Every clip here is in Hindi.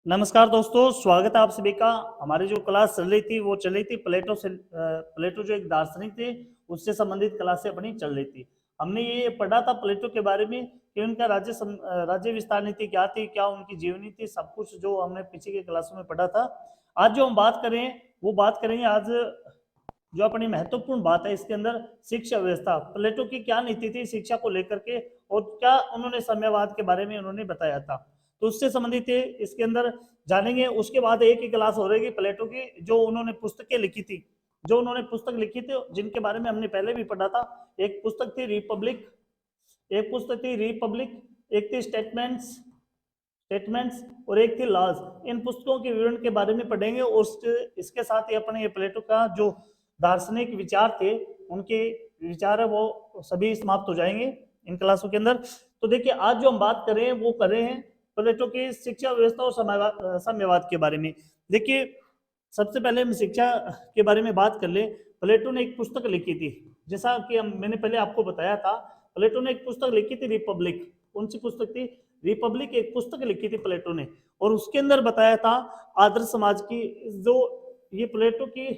नमस्कार दोस्तों, स्वागत है आप सभी का। हमारी जो क्लास चल रही थी वो चल रही थी प्लेटो से। प्लेटो जो एक दार्शनिक थे उससे संबंधित क्लासें अपनी चल रही थी। हमने ये पढ़ा था प्लेटो के बारे में कि उनका राज्य विस्तार नीति क्या थी, क्या उनकी जीवनी थी, सब कुछ जो हमने पीछे के क्लासों में पढ़ा था। आज जो हम बात करें वो बात करेंगे आज जो अपनी महत्वपूर्ण बात है इसके अंदर शिक्षा व्यवस्था। प्लेटो की क्या नीति थी शिक्षा को लेकर के और क्या उन्होंने साम्यवाद के बारे में उन्होंने बताया था, तो उससे संबंधित इसके अंदर जानेंगे। उसके बाद एक ही क्लास हो रहेगी प्लेटो की, जो उन्होंने पुस्तकें लिखी थी, जो उन्होंने पुस्तक लिखी थी जिनके बारे में हमने पहले भी पढ़ा था। एक पुस्तक थी रिपब्लिक, एक पुस्तक थी रिपब्लिक, एक थी स्टेटमेंट्स स्टेटमेंट्स और एक थी लॉज। इन पुस्तकों के विवरण के बारे में पढ़ेंगे और इसके साथ ही अपने ये प्लेटो का जो दार्शनिक विचार थे उनके विचार है वो सभी समाप्त हो जाएंगे इन क्लासों के अंदर। तो देखिए आज जो हम बात कर रहे हैं वो कर रहे हैं प्लेटो की शिक्षा व्यवस्था और साम्यवाद के बारे में। देखिए सबसे पहले हम शिक्षा के बारे में बात कर ले। प्लेटो ने एक पुस्तक लिखी थी, जैसा कि मैंने पहले आपको बताया था। प्लेटो ने एक पुस्तक लिखी थी रिपब्लिक। कौन सी पुस्तक थी? रिपब्लिक। एक पुस्तक लिखी थी प्लेटो ने और उसके अंदर बताया था आदर्श समाज की। जो ये प्लेटो की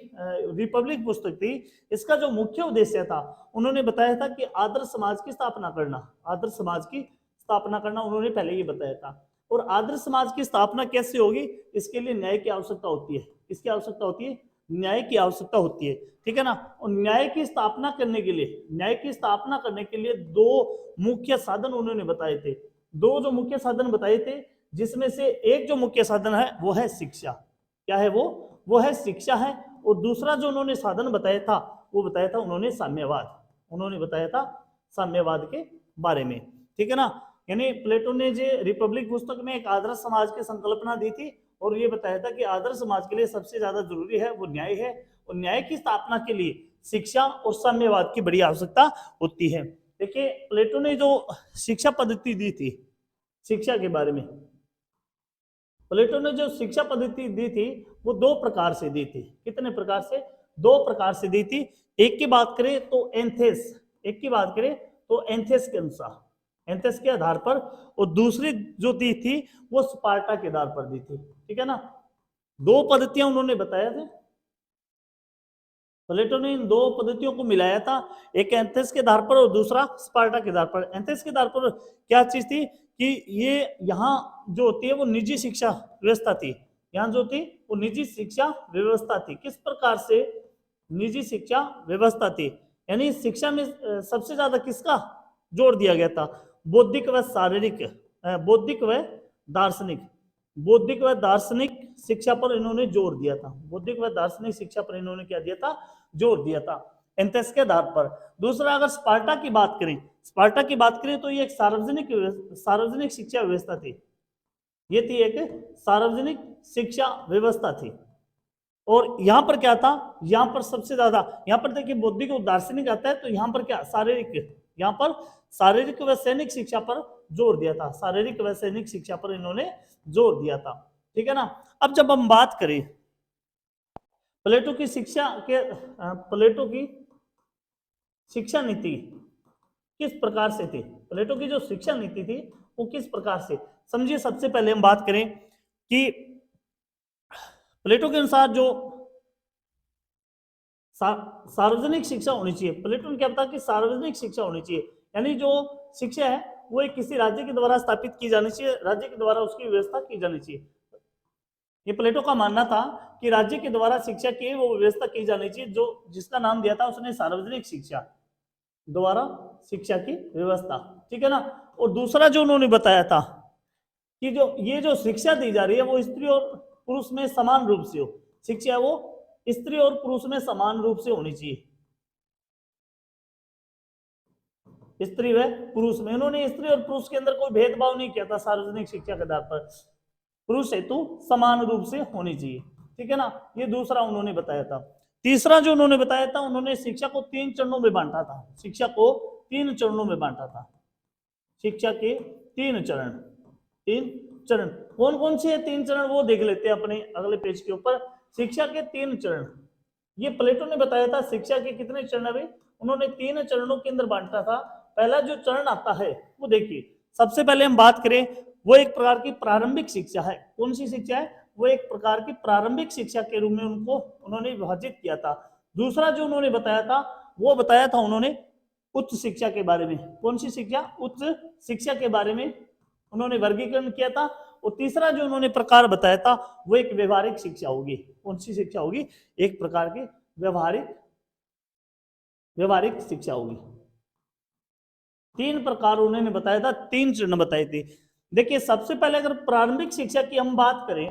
रिपब्लिक पुस्तक थी, इसका जो मुख्य उद्देश्य था उन्होंने बताया था कि आदर्श समाज की स्थापना करना। आदर्श समाज की स्थापना करना उन्होंने पहले ही बताया था। और आदर्श समाज की स्थापना कैसे होगी? इसके लिए न्याय की आवश्यकता होती है। किसकी आवश्यकता होती है? न्याय की आवश्यकता होती है, ठीक है ना। और न्याय की स्थापना करने के लिए, न्याय की स्थापना करने के लिए दो मुख्य साधन उन्होंने बताए थे। दो जो मुख्य साधन बताए थे, जिसमें से एक जो मुख्य साधन है वो है शिक्षा। क्या है वो है शिक्षा है। और दूसरा जो उन्होंने साधन बताया था वो बताया था उन्होंने साम्यवाद। उन्होंने बताया था साम्यवाद के बारे में, ठीक है ना। यानी प्लेटो ने जो रिपब्लिक पुस्तक में एक आदर्श समाज की संकल्पना दी थी और ये बताया था कि आदर्श समाज के लिए सबसे ज्यादा जरूरी है वो न्याय है, और न्याय की स्थापना के लिए शिक्षा और साम्यवाद की बड़ी आवश्यकता होती है। देखिए प्लेटो ने जो शिक्षा पद्धति दी थी, शिक्षा के बारे में प्लेटो ने जो शिक्षा पद्धति दी थी वो दो प्रकार से दी थी। कितने प्रकार से? दो प्रकार से दी थी। एक की बात करें तो एंथेस, एक की बात करें तो एंथेस के अनुसार, एंथेस के आधार पर, और दूसरी जो दी थी वो स्पार्टा के आधार पर दी थी, ठीक है ना। दो पद्धतियां उन्होंने बताया थे। प्लेटो ने इन दो पद्धतियों को मिलाया था, एक एंथेस के आधार पर और दूसरा स्पार्टा के आधार पर। एंथेस के आधार पर क्या चीज थी कि ये यहाँ जो होती है वो निजी शिक्षा व्यवस्था थी। यहाँ जो थी वो निजी शिक्षा व्यवस्था थी। किस प्रकार से निजी शिक्षा व्यवस्था थी? यानी शिक्षा में सबसे ज्यादा किसका जोर दिया गया था? बौद्धिक व शारीरिक, बौद्धिक व दार्शनिक, बौद्धिक व दार्शनिक शिक्षा पर इन्होंने जोर दिया था। बौद्धिक व दार्शनिक शिक्षा पर इन्होंने क्या दिया था? जोर दिया था एंथेस के आधार पर। दूसरा अगर स्पार्टा की बात करें, स्पार्टा की बात करें तो ये एक सार्वजनिक शिक्षा व्यवस्था थी। ये थी एक सार्वजनिक शिक्षा व्यवस्था थी। और यहाँ पर क्या था? यहाँ पर सबसे ज्यादा, यहाँ पर देखिए बौद्धिक और दार्शनिक आता है तो यहाँ पर क्या? शारीरिक, यहाँ पर शारीरिक व सैनिक शिक्षा पर जोर दिया था। शारीरिक व सैनिक शिक्षा पर इन्होंने जोर दिया था, ठीक है ना। अब जब हम बात करें प्लेटो की शिक्षा के, प्लेटो की शिक्षा नीति किस प्रकार से थी, प्लेटो की जो शिक्षा नीति थी वो किस प्रकार से, समझिए। सबसे पहले हम बात करें कि प्लेटो के अनुसार जो सार्वजनिक शिक्षा होनी चाहिए। प्लेटो ने क्या बताया कि सार्वजनिक शिक्षा होनी चाहिए, यानी जो शिक्षा है वो एक किसी राज्य के द्वारा स्थापित की जानी चाहिए, राज्य के द्वारा उसकी व्यवस्था की जानी चाहिए। ये प्लेटो का मानना था कि राज्य के द्वारा शिक्षा की वो व्यवस्था की जानी चाहिए, जो जिसका नाम दिया था उसने सार्वजनिक शिक्षा, द्वारा शिक्षा की व्यवस्था, ठीक है ना। और दूसरा जो उन्होंने बताया था कि जो ये जो शिक्षा दी जा रही है वो स्त्री और पुरुष में समान रूप से हो। शिक्षा वो स्त्री और पुरुष में समान रूप से होनी चाहिए, स्त्री व पुरुष में। उन्होंने स्त्री और पुरुष के अंदर कोई भेदभाव नहीं किया था सार्वजनिक शिक्षा के आधार पर। पुरुष हेतु समान रूप से होनी चाहिए, ठीक है ना। ये दूसरा उन्होंने बताया था। तीसरा जो उन्होंने बताया था, उन्होंने शिक्षा को 3 चरणों में बांटा था। शिक्षा को 3 चरणों में बांटा था। शिक्षा के 3 चरण, 3 चरण कौन कौन से 3 चरण वो देख लेते हैं अपने अगले पेज के ऊपर। शिक्षा के 3 चरण, ये प्लेटो ने बताया था। शिक्षा के कितने चरण है? उन्होंने 3 चरणों के अंदर बांटा था। पहला जो चरण आता है वो देखिए, सबसे पहले हम बात करें वो एक प्रकार की प्रारंभिक शिक्षा है। कौन सी शिक्षा है? वो एक प्रकार की प्रारंभिक शिक्षा के रूप में उन्होंने विभाजित किया था। दूसरा जो उन्होंने बताया था, वो बताया था उन्होंने उच्च शिक्षा के बारे में। कौन सी शिक्षा? उच्च शिक्षा के बारे में उन्होंने वर्गीकरण किया था। और तीसरा जो उन्होंने प्रकार बताया था, वो एक व्यवहारिक शिक्षा होगी। कौन सी शिक्षा होगी? एक प्रकार की व्यवहारिक शिक्षा होगी। 3 प्रकार उन्होंने बताया था, 3 चरण बताए थे। देखिए, सबसे पहले अगर प्रारंभिक शिक्षा की हम बात करें,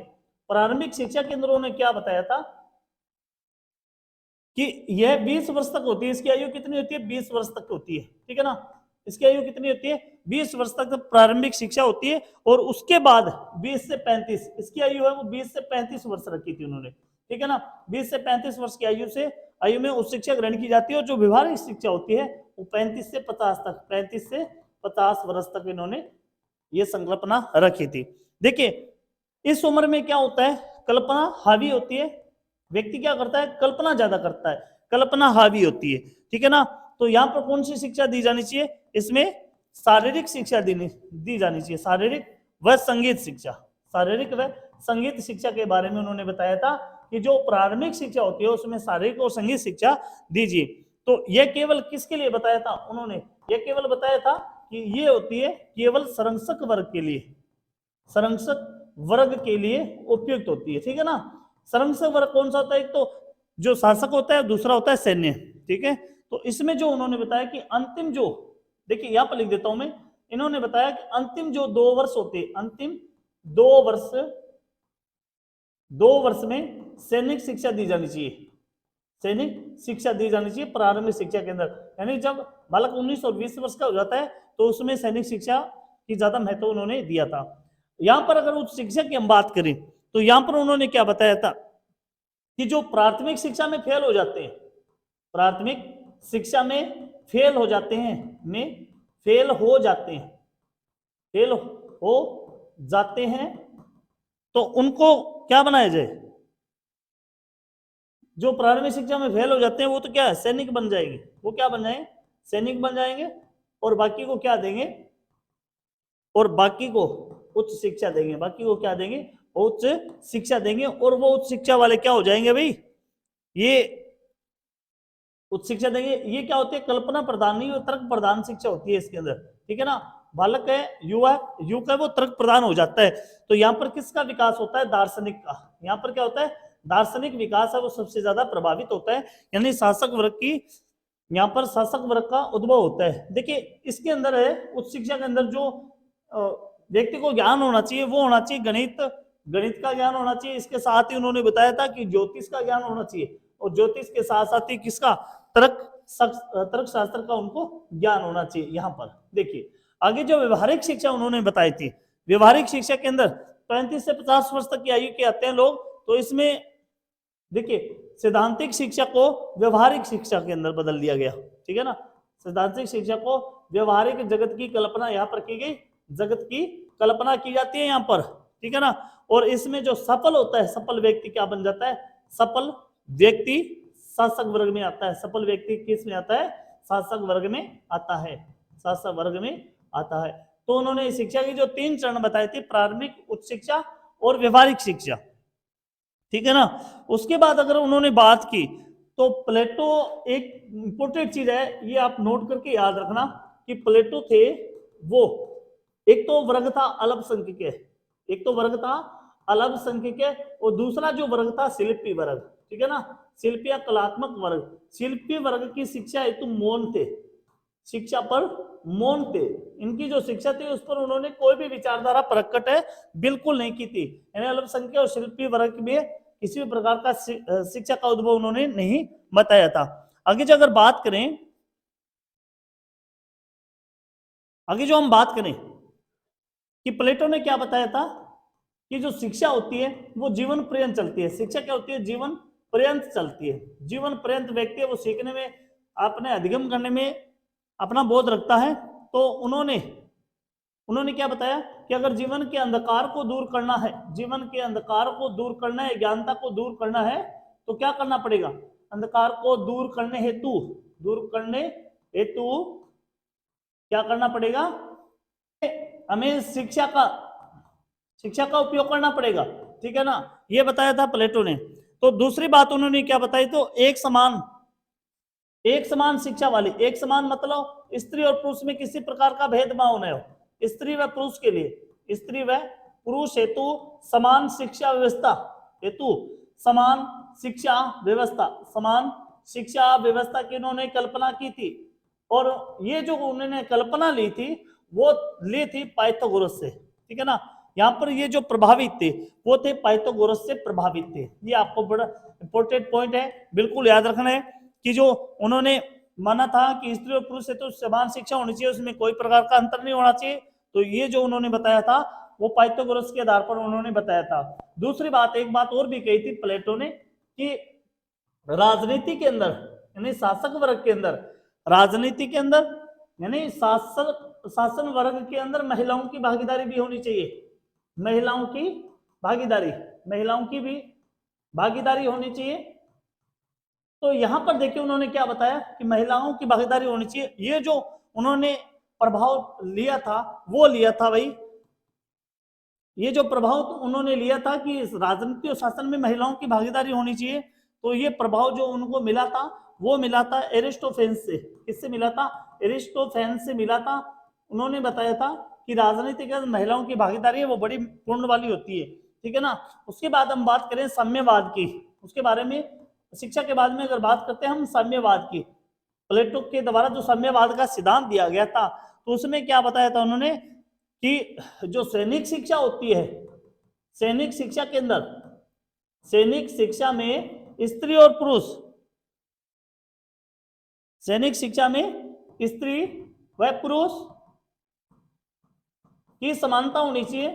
प्रारंभिक शिक्षा के अंदर उन्होंने क्या बताया था कि यह 20 वर्ष तक होती है। इसकी आयु कितनी होती है? 20 वर्ष तक होती है, ठीक है ना। इसकी आयु कितनी होती है? 20 वर्ष तक प्रारंभिक शिक्षा होती है। और उसके बाद 20 से 35, इसकी आयु है वो 20 से 35 वर्ष रखी थी उन्होंने, ठीक है ना। 20 से 35 वर्ष की आयु में उच्च शिक्षा ग्रहण की जाती है। और जो व्यवहारिक शिक्षा होती है वो 35 से 50 तक, 35 से 50 वर्ष तक इन्होंने ये संकल्पना रखी थी। देखिए, इस उम्र में क्या होता है? कल्पना हावी होती है। व्यक्ति क्या करता है? कल्पना ज्यादा करता है, कल्पना हावी होती है, ठीक है ना। तो यहाँ पर कौन सी शिक्षा दी जानी चाहिए? इसमें शारीरिक शिक्षा दी जानी चाहिए, शारीरिक व संगीत शिक्षा। शारीरिक व संगीत शिक्षा के बारे में उन्होंने बताया था कि जो प्रारंभिक शिक्षा होती है उसमें शारीरिक और संगीत शिक्षा दीजिए। तो यह केवल किसके लिए बताया था उन्होंने? यह केवल बताया था कि ये होती है केवल संरक्षक वर्ग के लिए, संरक्षक वर्ग के लिए उपयुक्त होती है, ठीक है ना। संरक्षक वर्ग कौन सा होता है? एक तो जो शासक होता है, दूसरा होता है सैन्य, ठीक है। तो इसमें जो उन्होंने बताया कि अंतिम जो, देखिए यहां पर लिख देता हूं मैं, इन्होंने बताया कि अंतिम जो 2 वर्ष होते हैं, अंतिम 2 वर्ष में सैनिक शिक्षा दी जानी चाहिए, सैनिक शिक्षा दी जानी चाहिए प्रारंभिक शिक्षा के अंदर। यानी जब बालक 19 और 20 वर्ष का हो जाता है तो उसमें सैनिक शिक्षा की ज्यादा महत्व उन्होंने दिया था। यहां पर अगर उच्च शिक्षा की हम बात करें तो यहां पर उन्होंने क्या बताया था कि जो प्राथमिक शिक्षा में फेल हो जाते हैं, प्राथमिक शिक्षा में फेल हो जाते हैं, फेल हो जाते हैं, तो उनको क्या बनाया जाए? जो प्रारंभिक शिक्षा में फेल हो जाते हैं वो तो क्या है? सैनिक बन जाएंगे। वो क्या बन जाएंगे? सैनिक बन जाएंगे। और बाकी को क्या देंगे? और बाकी को उच्च शिक्षा देंगे। बाकी को क्या देंगे? उच्च शिक्षा देंगे। और वो उच्च शिक्षा वाले क्या हो जाएंगे भाई? ये उच्च शिक्षा देंगे। ये क्या होती है? कल्पना प्रधान नहीं, तर्क प्रधान शिक्षा होती है इसके अंदर, ठीक है ना। बालक है, युवक है, वो तर्क प्रधान हो जाता है। तो यहाँ पर किसका विकास होता है? दार्शनिक का। यहाँ पर क्या होता है? दार्शनिक विकास है वो सबसे ज्यादा प्रभावित होता है। यानी शासक वर्ग की, यहाँ पर शासक वर्ग का उद्भव होता है। देखिए, इसके अंदर है उच्च शिक्षा के अंदर जो व्यक्ति को ज्ञान होना चाहिए वो होना चाहिए गणित का ज्ञान होना चाहिए। इसके साथ ही उन्होंने बताया था कि ज्योतिष का ज्ञान होना चाहिए। और ज्योतिष के साथ साथ ही किसका? तर्क शास्त्र का उनको ज्ञान होना चाहिए। यहाँ पर देखिए, आगे जो व्यवहारिक शिक्षा उन्होंने बताई थी, व्यवहारिक शिक्षा के अंदर 35 से 50 वर्ष तक की आयु के आते हैं लोग। तो इसमें देखिए, सैद्धांतिक शिक्षा को व्यवहारिक शिक्षा के अंदर बदल दिया गया, ठीक है ना। सैद्धांतिक शिक्षा को व्यवहारिक जगत की कल्पना यहाँ पर की गई, जगत की कल्पना की जाती है यहाँ पर, ठीक है ना। और इसमें जो सफल होता है, सफल व्यक्ति क्या बन जाता है? सफल व्यक्ति शासक वर्ग में आता है। सफल व्यक्ति किस में आता है? शासक वर्ग में आता है, शासक वर्ग में आता है। तो उन्होंने शिक्षा की जो 3 चरण बताए थे, प्रारंभिक, उच्च शिक्षा और व्यवहारिक शिक्षा, ठीक है ना। उसके बाद अगर उन्होंने बात की तो प्लेटो, एक इंपोर्टेंट चीज है, ये आप नोट करके याद रखना कि प्लेटो थे वो, एक तो वर्ग था अल्पसंख्यक, एक तो वर्ग था अल्पसंख्यक, और दूसरा जो वर्ग था शिल्पी वर्ग, ठीक है ना। शिल्पी या कलात्मक वर्ग। शिल्पी वर्ग की शिक्षा हेतु मौन थे, शिक्षा पर मौन थे। इनकी जो शिक्षा थी उस पर उन्होंने कोई भी विचारधारा प्रकट है बिल्कुल नहीं की थी। यानी अल्पसंख्यक और शिल्पी वर्ग में किसी भी प्रकार का शिक्षा का उद्भव उन्होंने नहीं बताया था। आगे जो अगर बात करें, आगे जो हम बात करें कि प्लेटो ने क्या बताया था कि जो शिक्षा होती है वो जीवन पर्यंत चलती है। शिक्षा क्या होती है? जीवन पर्यंत चलती है। जीवन पर्यंत व्यक्ति है वो सीखने में, अपने अधिगम करने में अपना बोध रखता है। तो उन्होंने क्या बताया कि अगर जीवन के अंधकार को दूर करना है, जीवन के अंधकार को दूर करना है, ज्ञानता को दूर करना है, तो क्या करना पड़ेगा? अंधकार को दूर करने हेतु क्या करना पड़ेगा? हमें शिक्षा का शिक्षा का उपयोग करना पड़ेगा, ठीक है ना, ये बताया था प्लेटो ने। तो दूसरी बात उन्होंने क्या बताई, तो एक समान शिक्षा वाली, एक समान मतलब स्त्री और पुरुष में किसी प्रकार का भेदभाव न हो, स्त्री व पुरुष के लिए, स्त्री व पुरुष हेतु समान शिक्षा व्यवस्था हेतु समान शिक्षा व्यवस्था, समान शिक्षा व्यवस्था की उन्होंने कल्पना की थी। और ये जो उन्होंने कल्पना ली थी वो ली थी पाइथागोरस से, ठीक है ना। यहाँ पर ये जो प्रभावित थे वो थे पाइथागोरस से प्रभावित थे। ये आपको बड़ा इंपॉर्टेंट पॉइंट है, बिल्कुल याद रखना है कि जो उन्होंने माना था कि स्त्री और पुरुष से तो समान शिक्षा होनी चाहिए, उसमें कोई प्रकार का अंतर नहीं होना चाहिए, तो ये जो उन्होंने बताया था वो पाइथागोरस के आधार पर उन्होंने बताया था। दूसरी बात, एक बात और भी कही थी प्लेटो ने कि राजनीति के अंदर यानी शासक वर्ग के अंदर, राजनीति के अंदर यानी शासन वर्ग के अंदर महिलाओं की भागीदारी भी होनी चाहिए, महिलाओं की भी भागीदारी होनी चाहिए। तो यहां पर देखिए उन्होंने क्या बताया कि महिलाओं की भागीदारी होनी चाहिए। ये जो उन्होंने प्रभाव लिया था वो लिया था भाई, ये जो प्रभाव उन्होंने लिया था कि राजनीति और शासन में महिलाओं की भागीदारी होनी चाहिए, तो ये प्रभाव जो उनको मिला था वो मिला था एरिस्टोफेन्स से। किससे मिला था? एरिस्टोफेन्स से मिला था। उन्होंने बताया था कि राजनीति के महिलाओं की भागीदारी है वो बड़ी पूर्ण वाली होती है, ठीक है ना। उसके बाद हम बात करें साम्यवाद की, उसके बारे में शिक्षा के बाद में अगर बात करते हैं हम साम्यवाद की, प्लेटो के द्वारा जो साम्यवाद का सिद्धांत दिया गया था तो उसमें क्या बताया था उन्होंने कि जो सैनिक शिक्षा होती है, सैनिक शिक्षा के अंदर, सैनिक शिक्षा में स्त्री और पुरुष, सैनिक शिक्षा में स्त्री व पुरुष की समानता होनी चाहिए,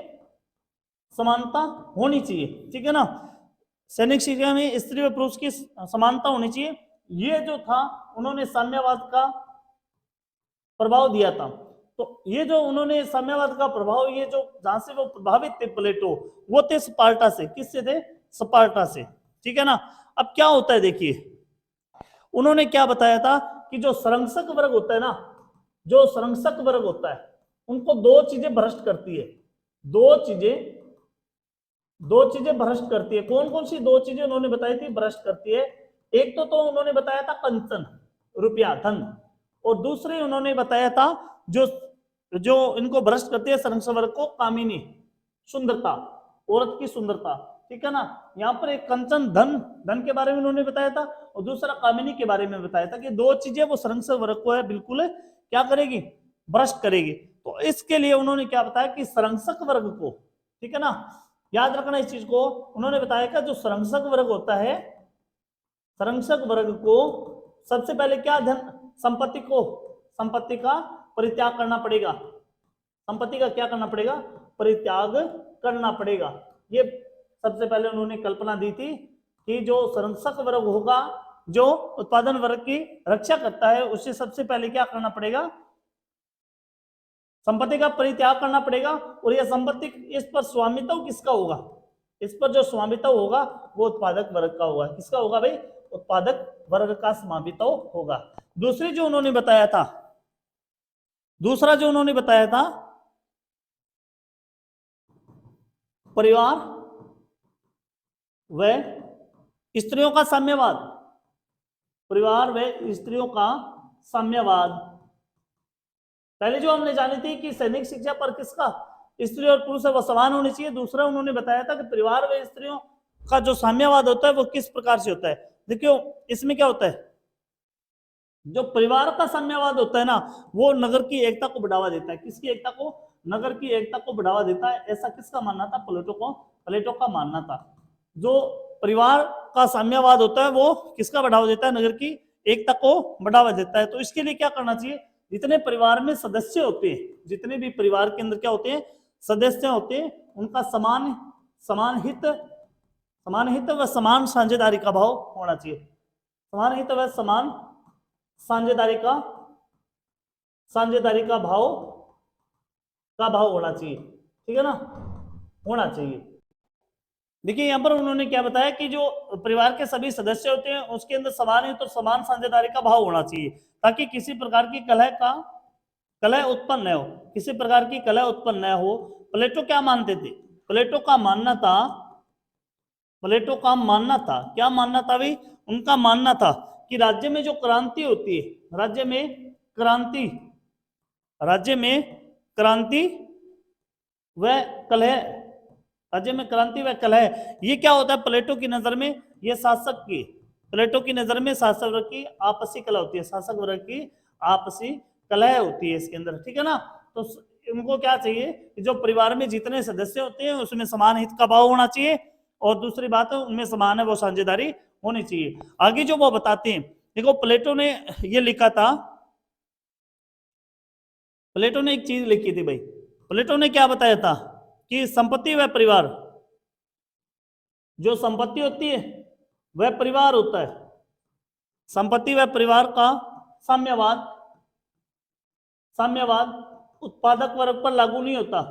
समानता होनी चाहिए, ठीक है ना। सैनिक शिक्षा में स्त्री व पुरुष की समानता होनी चाहिए, ये जो था उन्होंने साम्यवाद का प्रभाव दिया था। तो ये जो उन्होंने साम्यवाद का प्रभाव, ये जो जहां से वो प्रभावित थे प्लेटो, वो थे स्पार्टा से। किससे थे? स्पार्टा से, ठीक है ना। अब क्या होता है देखिए, उन्होंने क्या बताया था कि जो संरक्षक वर्ग होता है ना, जो संरक्षक वर्ग होता है उनको दो चीजें भ्रष्ट करती है, दो चीजें भ्रष्ट करती है। कौन कौन सी दो चीजें उन्होंने बताई थी भ्रष्ट करती है? एक तो उन्होंने बताया था कंचन, रुपया, धन, और दूसरे उन्होंने बताया था जो जो इनको भ्रष्ट करती है संरक्षक वर्ग को, कामिनी, सुंदरता, औरत की सुंदरता, ठीक है ना। यहाँ पर एक कंचन धन के बारे में उन्होंने बताया था और दूसरा कामिनी के बारे में बताया था कि दो चीजें वो संरक्षक वर्ग को है बिल्कुल क्या करेगी? भ्रष्ट करेगी। तो इसके लिए उन्होंने क्या बताया कि संरक्षक वर्ग को, ठीक है ना, याद रखना इस चीज को, उन्होंने बताया कि जो संरक्षक वर्ग होता है, संरक्षक वर्ग को सबसे पहले क्या, धन, संपत्ति का परित्याग करना पड़ेगा, संपत्ति का क्या करना पड़ेगा? परित्याग करना पड़ेगा। ये सबसे पहले उन्होंने कल्पना दी थी कि जो संरक्षक वर्ग होगा, जो उत्पादन वर्ग की रक्षा करता है, उससे सबसे पहले क्या करना पड़ेगा? संपत्ति का परित्याग करना पड़ेगा। और यह संपत्ति, इस पर स्वामित्व किसका होगा? इस पर जो स्वामित्व होगा वो उत्पादक वर्ग का होगा। किसका होगा भाई? उत्पादक वर्ग का स्वामित्व होगा। दूसरा जो उन्होंने बताया था परिवार व स्त्रियों का साम्यवाद, परिवार व स्त्रियों का साम्यवाद। पहले जो हमने जानी थी कि सैनिक शिक्षा पर किसका, स्त्री और पुरुष वो समान होनी चाहिए। दूसरा उन्होंने बताया था कि परिवार व स्त्रियों का जो साम्यवाद होता है वो किस प्रकार से होता है। देखियो इसमें क्या होता है, जो परिवार का साम्यवाद होता है ना, वो नगर की एकता को बढ़ावा देता है। किसकी एकता को? नगर की एकता को बढ़ावा देता है। ऐसा किसका मानना था? प्लेटो का मानना था। जो परिवार का साम्यवाद होता है वो किसका बढ़ावा देता है? नगर की एकता को बढ़ावा देता है। तो इसके लिए क्या करना चाहिए? जितने परिवार में सदस्य होते हैं, जितने भी परिवार के अंदर क्या होते हैं, सदस्य होते हैं, उनका समान हित व समान साझेदारी का भाव होना चाहिए। समान हित व समान साझेदारी का भाव होना चाहिए, ठीक है ना, होना चाहिए। देखिए यहाँ पर उन्होंने क्या बताया कि जो परिवार के सभी सदस्य होते हैं उसके अंदर समान हित और समान साझेदारी का भाव होना चाहिए, ताकि किसी प्रकार की कलह उत्पन्न न हो, किसी प्रकार की कलह उत्पन्न न हो। प्लेटो क्या मानते थे? प्लेटो का मानना था, प्लेटो का मानना था, क्या मानना था भाई? उनका मानना था कि राज्य में जो क्रांति होती है, राज्य में क्रांति, राज्य में क्रांति व कलह, राज्य में क्रांति व कलह, ये क्या होता है प्लेटो की नजर में? ये शासक की, प्लेटो की नजर में शासक वर्ग की आपसी कलह होती है, शासक वर्ग की आपसी कलह होती है इसके अंदर, ठीक है ना। तो उनको क्या चाहिए कि जो परिवार में जितने सदस्य होते हैं उसमें समान हित का भाव होना चाहिए, और दूसरी बात है उनमें समान है वो साझेदारी होनी चाहिए। आगे जो वो बताते हैं, देखो प्लेटो ने ये लिखा था, प्लेटो ने एक चीज लिखी थी भाई, प्लेटो ने क्या बताया था कि संपत्ति व परिवार, जो संपत्ति होती है वह परिवार होता है, संपत्ति व परिवार का साम्यवाद, साम्यवाद उत्पादक वर्ग पर लागू नहीं होता,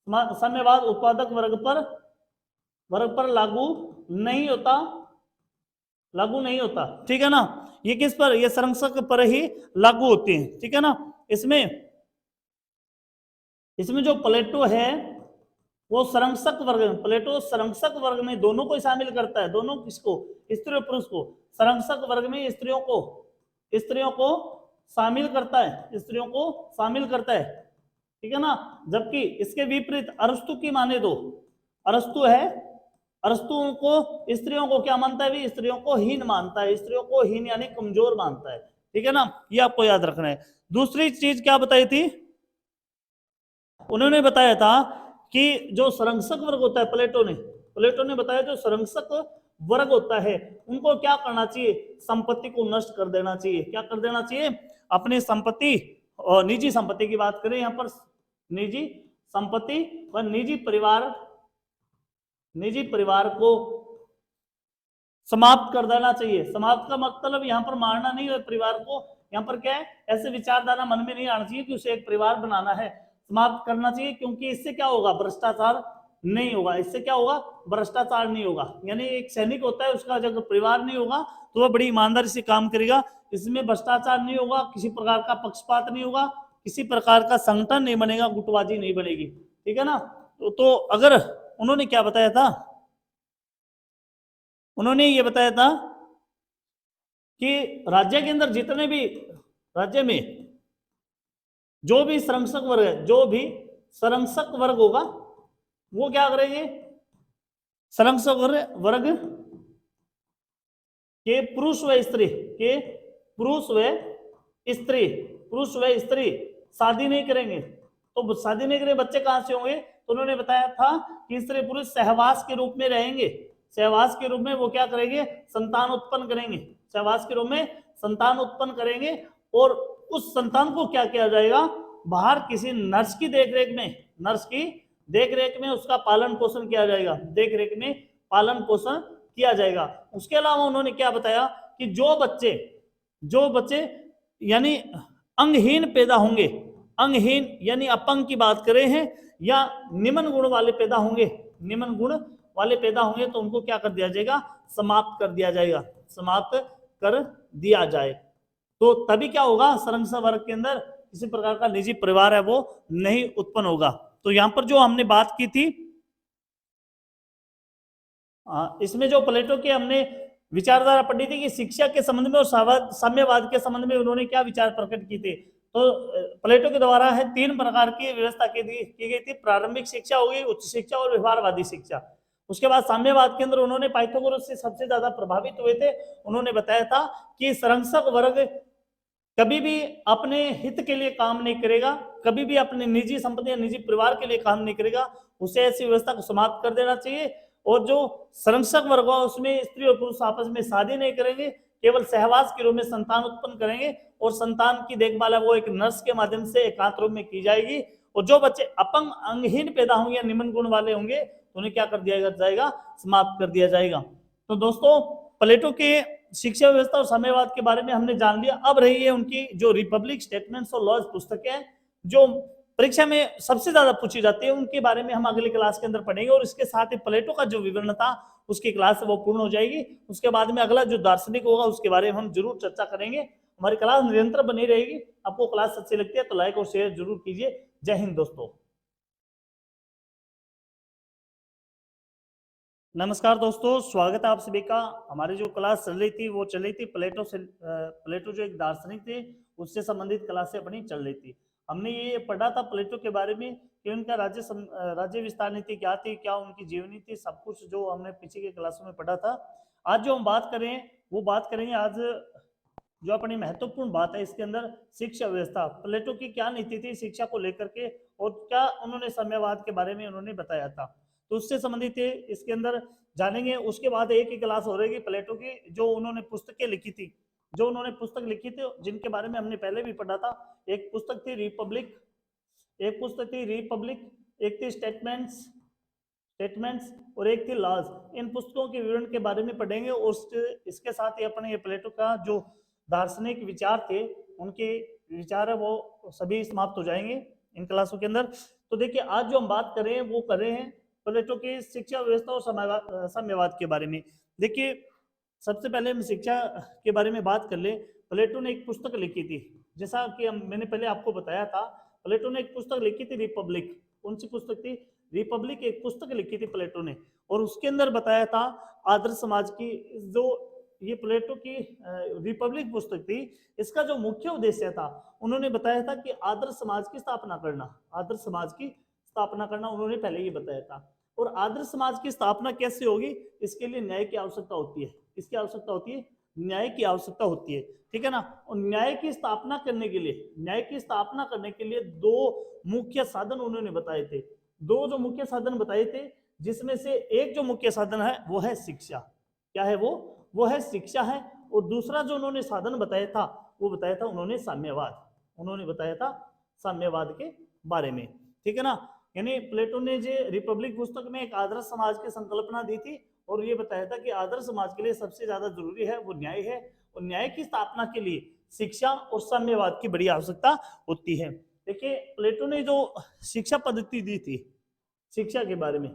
साम्यवाद उत्पादक वर्ग पर लागू नहीं होता, लागू नहीं होता, ठीक है ना। ये किस पर? ये संरक्षक पर ही लागू होते हैं, ठीक है ना। इसमें जो प्लेटो है वो संरक्षक वर्ग, प्लेटो संरक्षक वर्ग में दोनों को शामिल करता है, दोनों किसको? स्त्री और पुरुष को। संरक्षक वर्ग में स्त्रियों को शामिल करता है, स्त्रियों को शामिल करता है, ठीक है ना। जबकि इसके विपरीत अरस्तु की माने दो, अरस्तु है, अरस्तु को स्त्रियों को क्या मानता है? स्त्रियों को हीन मानता है, स्त्रियों को हीन यानी कमजोर मानता है, ठीक है ना। ये आपको याद रखना है। दूसरी चीज क्या बताई थी? उन्होंने बताया था कि जो संरक्षक वर्ग होता है, प्लेटो ने बताया जो संरक्षक वर्ग होता है उनको क्या करना चाहिए? संपत्ति को नष्ट कर देना चाहिए। क्या कर देना चाहिए? अपनी संपत्ति और निजी संपत्ति की बात करें, यहां पर निजी संपत्ति व निजी परिवार को समाप्त कर देना चाहिए। समाप्त का मतलब यहाँ पर मारना नहीं है परिवार को, यहाँ पर क्या है, ऐसे विचारधारा मन में नहीं आना चाहिए कि उसे एक परिवार बनाना है, समाप्त करना चाहिए, क्योंकि इससे क्या होगा? भ्रष्टाचार नहीं होगा। इससे क्या होगा? भ्रष्टाचार नहीं होगा। यानी एक सैनिक होता है, उसका जब परिवार नहीं होगा तो वह बड़ी ईमानदारी से काम करेगा, इसमें भ्रष्टाचार नहीं होगा, किसी प्रकार का पक्षपात नहीं होगा, किसी प्रकार का संगठन नहीं बनेगा, गुटबाजी नहीं बनेगी, ठीक है ना। तो अगर उन्होंने क्या बताया था? उन्होंने ये बताया था कि राज्य के अंदर जितने भी, राज्य में जो भी संरक्षक वर्ग है, जो भी संरक्षक वर्ग होगा वो क्या करेंगे? संरक्षक वर्ग के पुरुष व स्त्री, के पुरुष व स्त्री शादी नहीं करेंगे। तो शादी नहीं करेंगे, बच्चे कहां से होंगे? तो उन्होंने बताया था कि स्त्री पुरुष सहवास के रूप में रहेंगे, सहवास के रूप में वो क्या करेंगे? संतान उत्पन्न करेंगे, सहवास के रूप में संतान उत्पन्न करेंगे, और उस संतान को क्या किया जाएगा? बाहर किसी नर्स की देखरेख में, नर्स की देखरेख में उसका पालन पोषण किया जाएगा, देखरेख में पालन पोषण किया जाएगा। उसके अलावा उन्होंने क्या बताया कि जो बच्चे यानी अंगहीन पैदा होंगे, अंगहीन यानी अपंग की बात करें हैं, या निम्न गुण वाले पैदा होंगे, निम्न गुण वाले पैदा होंगे, तो उनको क्या कर दिया जाएगा? समाप्त कर दिया जाएगा, समाप्त कर दिया जाए। तो तभी क्या होगा? संरक्षण वर्ग के अंदर किसी प्रकार का निजी परिवार है वो नहीं उत्पन्न होगा। तो यहां पर जो हमने बात की थी, इसमें जो प्लेटो के हमने विचारधारा पढ़ी थी कि शिक्षा के संबंध में और साम्यवाद के संबंध में उन्होंने क्या विचार प्रकट किए थे। तो प्लेटो के द्वारा है 3 प्रकार की व्यवस्था की गई थी। प्रारंभिक शिक्षा हो गई, उच्च शिक्षा और व्यवहारवादी शिक्षा। उसके बाद साम्यवाद के अंदर उन्होंने पाइथागोरस से सबसे ज्यादा प्रभावित हुए थे। उन्होंने बताया था कि संरक्षक वर्ग कभी भी अपने हित के लिए काम नहीं करेगा, कभी भी अपनी निजी संपत्ति या निजी परिवार के लिए काम नहीं करेगा, उसे ऐसी व्यवस्था को समाप्त कर देना चाहिए। और जो संरक्षक वर्ग है उसमें स्त्री और पुरुष आपस में शादी नहीं करेंगे, केवल सहवास के रूप में संतान उत्पन्न करेंगे, और संतान की देखभाल है वो एक नर्स के माध्यम से एकांत रूप में की जाएगी। और जो बच्चे अपंग अंगहीन पैदा होंगे या निम्न गुण वाले होंगे तो उन्हें क्या कर दिया जाएगा? समाप्त कर दिया जाएगा। तो दोस्तों प्लेटो के शिक्षा व्यवस्था और साम्यवाद के बारे में हमने जान लिया। अब रही है उनकी जो रिपब्लिक स्टेटमेंट्स और लॉज पुस्तकें हैं जो परीक्षा में सबसे ज्यादा पूछी जाती है, उनके बारे में हम अगली क्लास के अंदर पढ़ेंगे। और इसके साथ ही प्लेटो का जो विवरण था उसकी क्लास वो पूर्ण हो जाएगी। उसके बाद में अगला जो दार्शनिक होगा उसके बारे में हम जरूर चर्चा करेंगे। हमारी क्लास निरंतर बनी रहेगी। आपको क्लास अच्छी लगती है तो लाइक और शेयर जरूर कीजिए। जय हिंद दोस्तों। नमस्कार दोस्तों, स्वागत है आप सभी का। हमारी जो क्लास चल रही थी वो चल रही थी प्लेटो से। प्लेटो जो एक दार्शनिक थे उससे संबंधित क्लासें अपनी चल रही थी। हमने ये पढ़ा था प्लेटो के बारे में कि उनका राज्य विस्तार नीति क्या थी, क्या उनकी जीवनी थी, सब कुछ जो हमने पीछे के क्लासों में पढ़ा था। आज जो हम बात करें वो बात करेंगे आज जो अपनी महत्वपूर्ण बात है इसके अंदर, शिक्षा व्यवस्था। प्लेटो की क्या नीति थी शिक्षा को लेकर के और क्या उन्होंने साम्यवाद के बारे में उन्होंने बताया था, तो उससे संबंधित है इसके अंदर जानेंगे। उसके बाद एक ही क्लास हो रहेगी प्लेटो की, जो उन्होंने पुस्तकें लिखी थी, जो उन्होंने पुस्तक लिखी थी जिनके बारे में हमने पहले भी पढ़ा था। एक पुस्तक थी रिपब्लिक, एक पुस्तक थी रिपब्लिक, एक थी स्टेटमेंट्स स्टेटमेंट्स और एक थी लॉज। इन पुस्तकों के विवरण के बारे में पढ़ेंगे और इसके साथ ही अपने ये प्लेटो का जो दार्शनिक विचार थे, उनके विचार है वो सभी समाप्त हो जाएंगे इन क्लासों के अंदर। तो देखिए आज जो हम बात कर रहे हैं वो कर रहे हैं प्लेटो की शिक्षा व्यवस्था और साम्यवाद के बारे में। देखिए सबसे पहले हम शिक्षा के बारे में बात कर ले। प्लेटो ने एक पुस्तक लिखी थी, जैसा कि मैंने पहले आपको बताया था। प्लेटो ने एक पुस्तक लिखी थी रिपब्लिक। कौन सी पुस्तक थी? रिपब्लिक एक पुस्तक लिखी थी प्लेटो ने, और उसके अंदर बताया था आदर्श समाज की। जो ये प्लेटो की रिपब्लिक पुस्तक थी, इसका जो मुख्य उद्देश्य था उन्होंने बताया था कि आदर्श समाज की स्थापना करना। आदर्श समाज की स्थापना करना उन्होंने पहले ही बताया था। और आदर्श समाज की स्थापना कैसे होगी? इसके लिए न्याय की आवश्यकता होती है। किसकी आवश्यकता होती है? न्याय की आवश्यकता होती है, ठीक है ना। और न्याय की स्थापना करने के लिए, न्याय की स्थापना करने के लिए दो मुख्य साधन उन्होंने बताए थे। दो जो मुख्य साधन बताए थे, जिसमें से एक जो मुख्य साधन है वो है शिक्षा। क्या है वो है शिक्षा है। और दूसरा जो उन्होंने साधन बताया था वो बताया था उन्होंने साम्यवाद। उन्होंने बताया था साम्यवाद के बारे में, ठीक है ना। यानी प्लेटो ने जो रिपब्लिक पुस्तक में एक आदर्श समाज की संकल्पना दी थी और ये बताया था कि आदर्श समाज के लिए सबसे ज्यादा जरूरी है वो न्याय है, और न्याय की स्थापना के लिए शिक्षा और साम्यवाद की बड़ी आवश्यकता होती है। देखिए प्लेटो ने जो शिक्षा पद्धति दी थी, शिक्षा के बारे में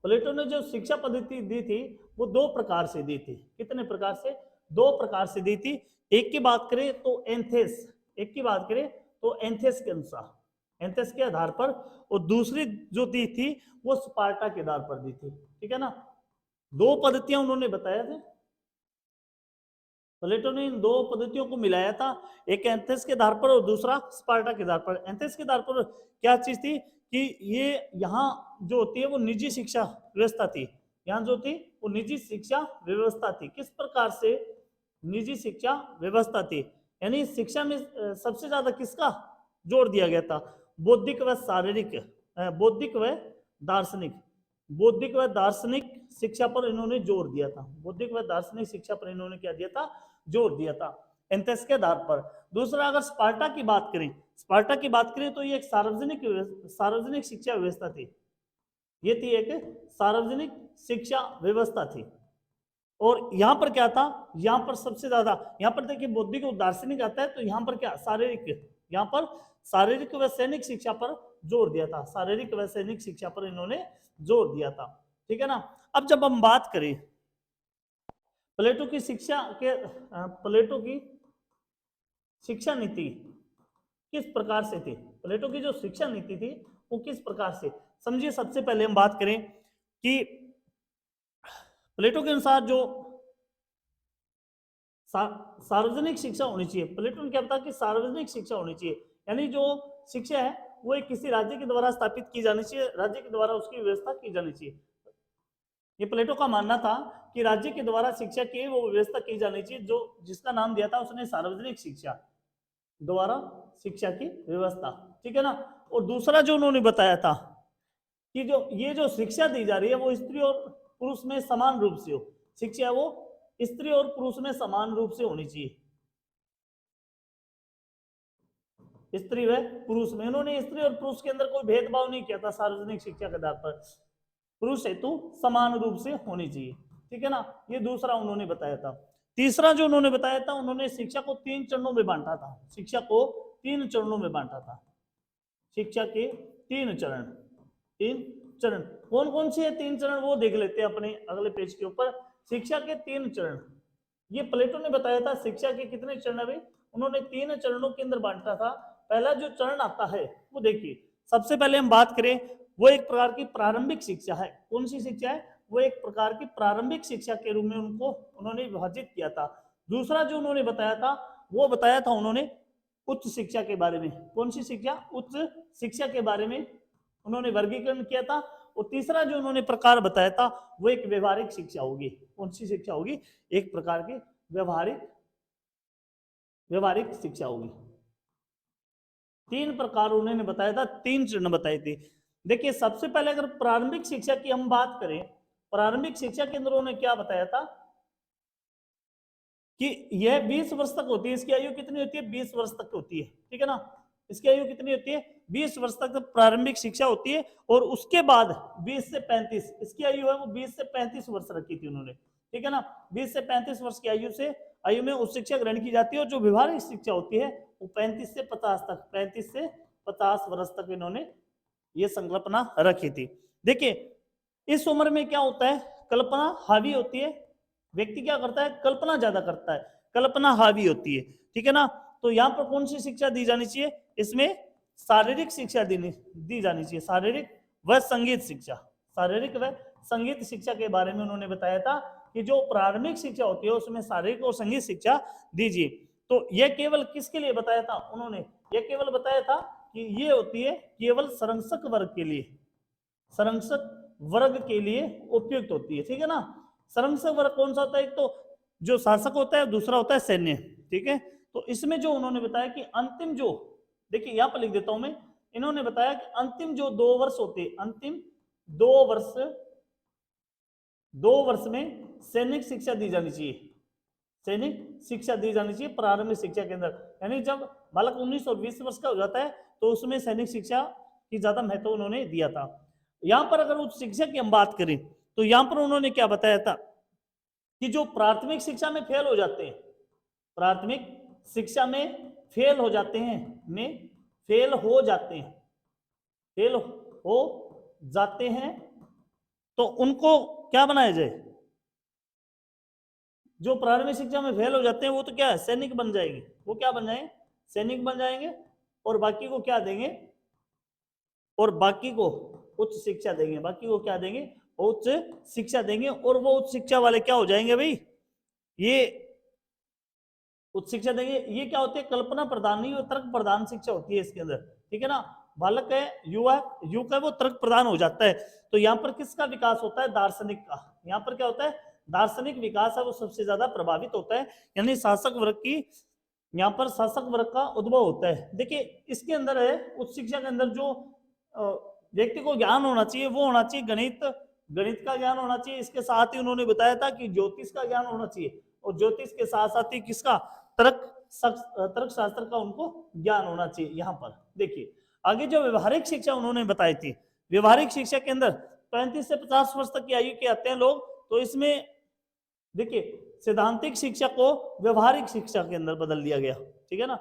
प्लेटो ने जो शिक्षा पद्धति दी थी वो दो प्रकार से दी थी। कितने प्रकार से? दो प्रकार से दी थी। एक की बात करें तो एंथेस, एक की बात करें तो एंथेस के अनुसार, एंथेस के आधार पर, और दूसरी जो दी थी वो स्पार्टा के आधार पर दी थी, ठीक है ना। दो पद्धतियां उन्होंने बताया थे। प्लेटो ने इन दो पद्धतियों को मिलाया था, एक एंथेस के आधार पर और दूसरा स्पार्टा के आधार पर। एंथेस के आधार पर क्या चीज थी कि ये यहाँ जो होती है वो निजी शिक्षा व्यवस्था थी। यहाँ जो थी वो निजी शिक्षा व्यवस्था थी। किस प्रकार से निजी शिक्षा व्यवस्था थी? यानी शिक्षा में सबसे ज्यादा किसका जोर दिया गया था? बौद्धिक व शारीरिक, बौद्धिक व दार्शनिक, बौद्धिक व दार्शनिक शिक्षा पर इन्होंने जोर दिया था। बौद्धिक व दार्शनिक शिक्षा पर इन्होंने क्या दिया था? जोर दिया था एंथेस के आधार पर। दूसरा अगर स्पार्टा की बात करें, स्पार्टा की बात करें तो ये एक सार्वजनिक शिक्षा व्यवस्था थी। ये थी एक सार्वजनिक शिक्षा व्यवस्था थी। और यहाँ पर क्या था? यहाँ पर सबसे ज्यादा, यहाँ पर देखिए बौद्धिक और दार्शनिक आता है तो यहाँ पर क्या? शारीरिक, यहाँ पर शारीरिक व सैनिक शिक्षा पर जोर दिया था। शारीरिक व सैनिक शिक्षा पर इन्होंने जोर दिया था, ठीक है ना। अब जब हम बात करें प्लेटो की शिक्षा के, प्लेटो की शिक्षा नीति किस प्रकार से थी, प्लेटो की जो शिक्षा नीति थी वो किस प्रकार से, समझिए। सबसे पहले हम बात करें कि प्लेटो के अनुसार जो सार्वजनिक शिक्षा होनी चाहिए, प्लेटो ने क्या बताया कि सार्वजनिक शिक्षा होनी चाहिए। यानी जो शिक्षा है वो एक किसी राज्य के द्वारा स्थापित की जानी चाहिए, राज्य के द्वारा उसकी व्यवस्था की जानी चाहिए। ये प्लेटो का मानना था कि राज्य के द्वारा शिक्षा की वो व्यवस्था की जानी चाहिए, जो जिसका नाम दिया था उसने सार्वजनिक शिक्षा, द्वारा शिक्षा की व्यवस्था, ठीक है ना। और दूसरा जो उन्होंने बताया था कि जो ये जो शिक्षा दी जा रही है वो स्त्री और पुरुष में समान रूप से हो। शिक्षा वो स्त्री और पुरुष में समान रूप से होनी चाहिए, स्त्री व पुरुष में। इन्होंने स्त्री और पुरुष के अंदर कोई भेदभाव नहीं किया था सार्वजनिक शिक्षा के आधार पर। पुरुष हेतु समान रूप से होनी चाहिए, ठीक है ना। ये दूसरा उन्होंने बताया था। तीसरा जो उन्होंने बताया था, उन्होंने शिक्षा को 3 चरणों में बांटा था। शिक्षा को 3 चरणों में बांटा था। शिक्षा के 3 चरण, 3 चरण कौन कौन से 3 चरण वो देख लेते हैं अपने अगले पेज के ऊपर। शिक्षा के 3 चरण, ये प्लेटो ने बताया था। शिक्षा के कितने चरण है? उन्होंने 3 चरणों के अंदर बांटा था। पहला जो चरण आता है वो देखिए, सबसे पहले हम बात करें वो एक प्रकार की प्रारंभिक शिक्षा है। कौन सी शिक्षा है? वो एक प्रकार की प्रारंभिक शिक्षा के रूप में उन्होंने विभाजित किया था। दूसरा जो उन्होंने बताया था, वो बताया था उन्होंने उच्च शिक्षा के बारे में। कौन सी शिक्षा? उच्च शिक्षा के बारे में उन्होंने वर्गीकरण किया था। और तीसरा जो उन्होंने प्रकार बताया था, वो एक व्यवहारिक शिक्षा होगी। कौन सी शिक्षा होगी? एक प्रकार की व्यवहारिक शिक्षा होगी। 3 प्रकार उन्होंने बताया था, 3 चरण बताए थे। देखिए, सबसे पहले अगर प्रारंभिक शिक्षा की हम बात करें, प्रारंभिक शिक्षा के अंदर उन्होंने क्या बताया था कि यह 20 वर्ष तक होती है। इसकी आयु कितनी होती है? 20 वर्ष तक होती है, ठीक है ना। इसकी आयु कितनी होती है? 20 वर्ष तक प्रारंभिक शिक्षा होती है। और उसके बाद 20 से 35 इसकी आयु है, वो 20 से 35 वर्ष रखी थी उन्होंने, ठीक है ना। 20 से 35 वर्ष की आयु में उच्च शिक्षा ग्रहण की जाती है। और जो व्यवहारिक शिक्षा होती है वो 35 से 50 तक, 35 से 50 वर्ष तक इन्होंने ये संकल्पना रखी थी। देखिए, इस उम्र में क्या होता है? कल्पना हावी होती है। व्यक्ति क्या करता है? कल्पना ज्यादा करता है, कल्पना हावी होती है, ठीक है ना। तो यहाँ पर कौन सी शिक्षा दी जानी चाहिए? इसमें शारीरिक शिक्षा दी जानी चाहिए। शारीरिक व संगीत शिक्षा, शारीरिक व संगीत शिक्षा के बारे में उन्होंने बताया था कि जो प्रारंभिक शिक्षा होती है उसमें शारीरिक और संगीत शिक्षा दीजिए। तो यह केवल किसके लिए बताया था उन्होंने? यह केवल बताया था कि ये होती है केवल संरक्षक वर्ग के लिए, संरक्षक वर्ग के लिए उपयुक्त होती है, ठीक है ना। संरक्षक वर्ग कौन सा होता है? एक तो जो शासक होता है, दूसरा होता है सैन्य, ठीक है। तो इसमें जो उन्होंने बताया कि अंतिम जो, देखिए यहां पर लिख देता हूं मैं, इन्होंने बताया कि अंतिम जो 2 वर्ष होते हैं, अंतिम 2 वर्ष में सैनिक शिक्षा दी जानी चाहिए। सैनिक शिक्षा दी जानी चाहिए प्रारंभिक शिक्षा के अंदर। यानी जब बालक 19 और 20 वर्ष का हो जाता है तो उसमें सैनिक शिक्षा की ज्यादा महत्व उन्होंने दिया था। यहां पर अगर उच्च शिक्षा की हम बात करें तो यहां पर उन्होंने क्या बताया था कि जो प्राथमिक शिक्षा में फेल हो जाते हैं, प्राथमिक शिक्षा में फेल हो जाते हैं, फेल हो जाते हैं, तो उनको क्या बनाया जाए? जो प्रारंभिक शिक्षा में फेल हो जाते हैं वो तो क्या है? सैनिक बन जाएंगे। वो क्या बन जाएंगे? सैनिक बन जाएंगे। और बाकी को क्या देंगे? और बाकी को उच्च शिक्षा देंगे। बाकी को क्या देंगे? उच्च शिक्षा देंगे। और वो उच्च शिक्षा वाले क्या हो जाएंगे भाई? ये उच्च शिक्षा देंगे। ये क्या होती है? कल्पना प्रधान नहीं, वो तर्क प्रधान शिक्षा होती है इसके अंदर, ठीक है ना। बालक है, युवक है, वो तर्क प्रधान हो जाता है। तो यहाँ पर किसका विकास होता है? दार्शनिक का। यहाँ पर क्या होता है? दार्शनिक विकास है, वो सबसे ज्यादा प्रभावित होता है। यानी शासक वर्ग की, यहाँ पर शासक वर्ग का उद्भव होता है। देखिए, इसके अंदर है उच्च शिक्षा के अंदर जो व्यक्ति को ज्ञान होना चाहिए वो होना चाहिए गणित का ज्ञान होना चाहिए। इसके साथ ही उन्होंने बताया था कि ज्योतिष का ज्ञान होना चाहिए। और ज्योतिष के साथ साथ ही किसका? तर्क शास्त्र का उनको ज्ञान होना चाहिए। यहाँ पर देखिए, आगे जो व्यवहारिक शिक्षा उन्होंने बताई थी, व्यवहारिक शिक्षा के अंदर 35 से 50 वर्ष तक की आयु के आते हैं लोग। तो इसमें देखिए, सैद्धांतिक शिक्षा को व्यवहारिक शिक्षा के अंदर बदल दिया गया, ठीक है ना।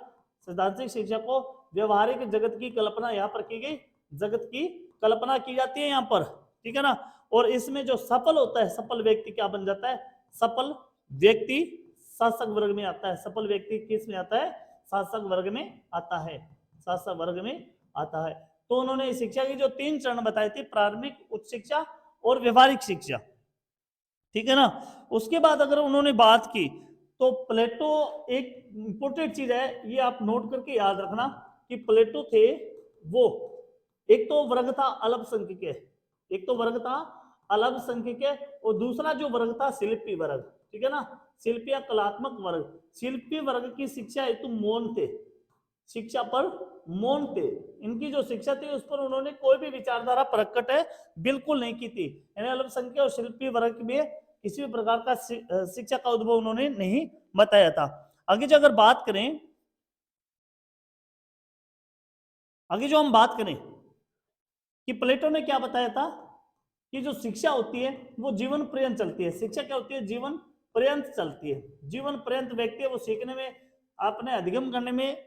सैद्धांतिक शिक्षा को व्यवहारिक जगत की कल्पना यहाँ पर की गई, जगत की कल्पना की जाती है यहाँ पर, ठीक है ना। और इसमें जो सफल होता है, सफल व्यक्ति क्या बन जाता है? सफल व्यक्ति शासक वर्ग में आता है। सफल व्यक्ति किस में आता है? शासक वर्ग में आता है, शासक वर्ग में आता है। तो उन्होंने शिक्षा की जो 3 चरण बताए थे, प्रारंभिक, उच्च शिक्षा और व्यवहारिक शिक्षा, ठीक है ना। उसके बाद अगर उन्होंने बात की तो प्लेटो, एक इंपोर्टेंट चीज है, ये आप नोट करके याद रखना कि प्लेटो थे वो, एक तो वर्ग था अल्पसंख्यक, एक तो वर्ग था अल्पसंख्यक, और दूसरा जो वर्ग था शिल्पी वर्ग, ठीक है ना। शिल्पी या कलात्मक वर्ग। शिल्पी वर्ग की शिक्षा हेतु मौन थे, शिक्षा पर मौन थे। इनकी जो शिक्षा थी उस पर उन्होंने कोई भी विचारधारा प्रकट है बिल्कुल नहीं की थी। यानी अल्पसंख्यक और शिल्पी वर्ग में किसी भी प्रकार का शिक्षा का उद्भव उन्होंने नहीं बताया था। आगे जो अगर बात करें, आगे जो हम बात करें कि प्लेटो ने क्या बताया था कि जो शिक्षा होती है वो जीवन पर्यंत चलती है। शिक्षा क्या होती है? जीवन पर्यंत चलती है। जीवन पर्यंत व्यक्ति है वो सीखने में, अपने अधिगम करने में